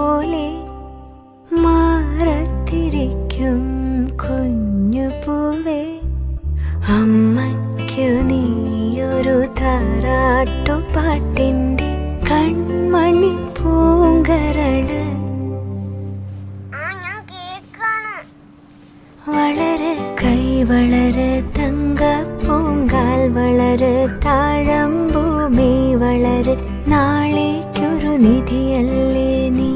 പോലെ മാറത്തിരിക്കും കുഞ്ഞു പൂവേ. അമ്മയ്ക്കു നീയൊരു താരാട്ടുപാട്ടിൻ്റെ കൺമണി പൂങ്കരള്. വളര് കൈ വളര് തങ്ക പൂങ്കാൽ വളര് താഴമ്പൂമി വളര് നാളേക്കൊരു നിധിയല്ലേ നീ.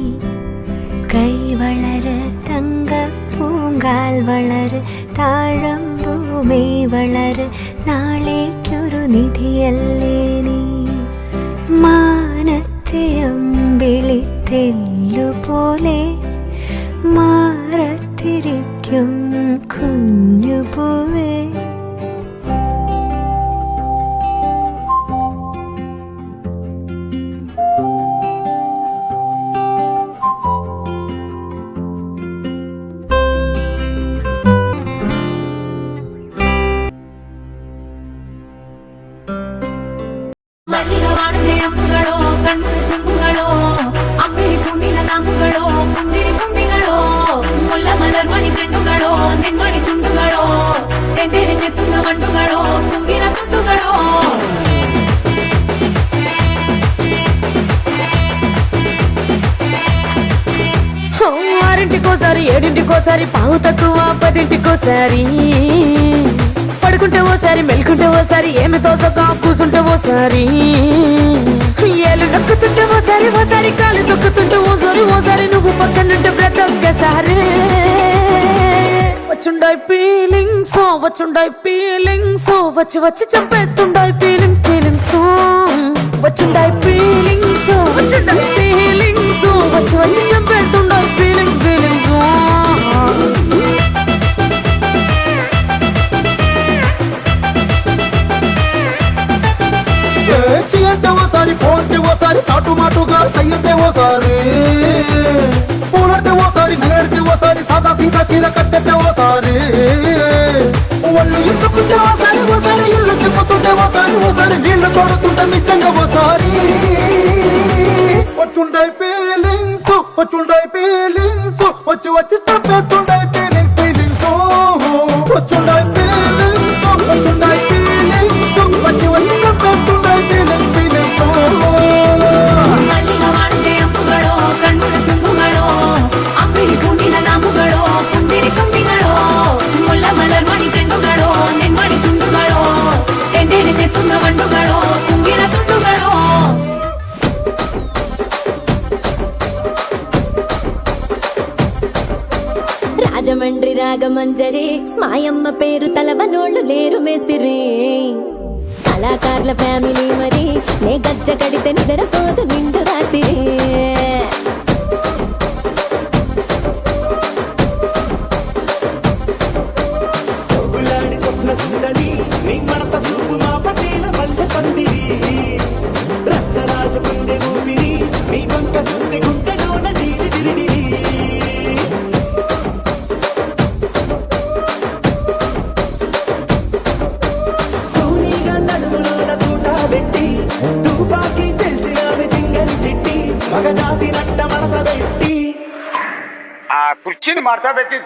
കൈ വളര് തങ്ക പൂങ്കാൽ വളര് താഴമ്പൂമി വളര് നാളേക്കൊരു നിധിയല്ലേ നീ. മാനത്തെ അമ്പിളിത്തെല്ലുപോലെ മാറത്തിരിക്കും കുഞ്ഞു പൂവേ. മല്ലികവാണന്റെ അമ്പുകളോ കണ്ണുള്ള തുമ്പുകളോ അമ്പിളി പൂനില നാമ്പുകളോ പുന്തിരി തുമ്പികളോ മുല്ല മലർമണി ചെണ്ടുകളോ നെന്മണി ചുണ്ടുകളോ തെണ്ടെടുത്തെത്തുന്ന വണ്ടുകളോ പുങ്കില തുണ്ടുകളോ. ఆరింటికోసారి ఏడింటికోసారి పావు తక్కువ 10ంటికోసారి పడుకుంటే ఓసారి మెలుకుంటే ఓసారి ఏమి తోసక కూసుంటే ఓసారి ఏళ్ళు నొక్కుతుంటే ఓసారి ఓసారి కాలు తొక్కుతుంటే ఓసారి నువ్వు పక్కనుంటే ప్రతి ఒక్కసారి వచ్చుండాయి ఫీలింగ్స్ వచ్చి వచ్చి చంపేస్తుండాయి ఫీలింగ్స్ వచ్చుండాయి ఫీలింగ్స్ వచ్చి వచ్చి చంపేస్తుండాయి ఫీలింగ్స్. అంటే ఓసారి పోతే ఓసారి చాటు మాటుగా సయ్యతే ఓసారి పూలడితే ఓసారి నగడితే ఓసారి సాదా సీదా చీర కట్టెతే ఓసారి ఒళ్ళు ఇసుకుంటే ఓసారి ఇల్లు చెప్పుతుంటే ఓసారి నీళ్లు తోడుతుంటే నిజంగా ఓసారి వచ్చుండాయి ఫీలింగ్స్ వచ్చి వచ్చి చంపేస్తుండాయి ఫీలింగ్స్ వచ్చుండాయి ఫీలింగ్స్ వచ్చి వచ్చి చంపేస్తుండాయి ఫీలింగ్స్. మల్లిగవాణന്റെ അമ്പുകളോ കണ്ണുള്ള തുമ്പുകളോ അമ്പിളി പൂനില നാമ്പുകളോ പുന്തിരി തുമ്പികളോ മുല്ല മലർമണി ചെണ്ടുകളോ നെന്മണി ചുണ്ടുകളോ തെണ്ടെടുത്തെത്തുന്ന വണ്ടുകളോ പുങ്കില തുണ്ടുകളോ. రాజమండ్రి రాగమంజరి మాయమ్మ పేరు తలవనోళ్ళు లేరు మేస్తిరి. కళాకారుల ఫ్యామిలీ మరి నే గజ్జ కడితే నిద్రపోదు నిండు రాత్రి. సొగులాడి స్వప్న సుందరి నీ మడత చూపు మా పటేల మల్లె పందిరి రచ్చరాజ గుండె ఊపిరి నీ వంక చూస్తే గుండెలోన డీరి డిరిడిరి. తుపాకి పెంచినావి తింగని చిట్టి మగజాతి నట్ట మడత పెట్టి ఆ కుర్చీని మార్చా పెట్టి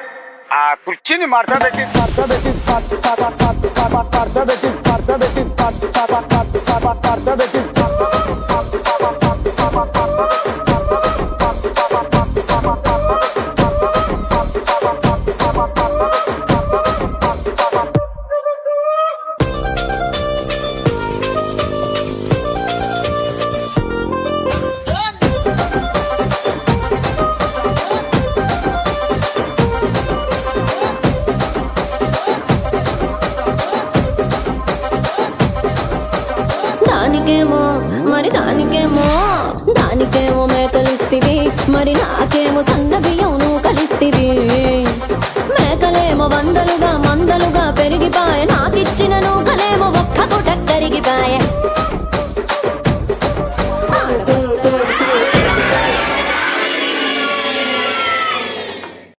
దానికేమో మేకలిస్తివి మరి నాకేమో సన్న బియ్యం నువ్వు కలిస్తివి. మేకలేమో వందలుగా మందలుగా పెరిగిపాయే నాకిచ్చిన నూకలేమో ఒక్క పూట కరిగిపాయే.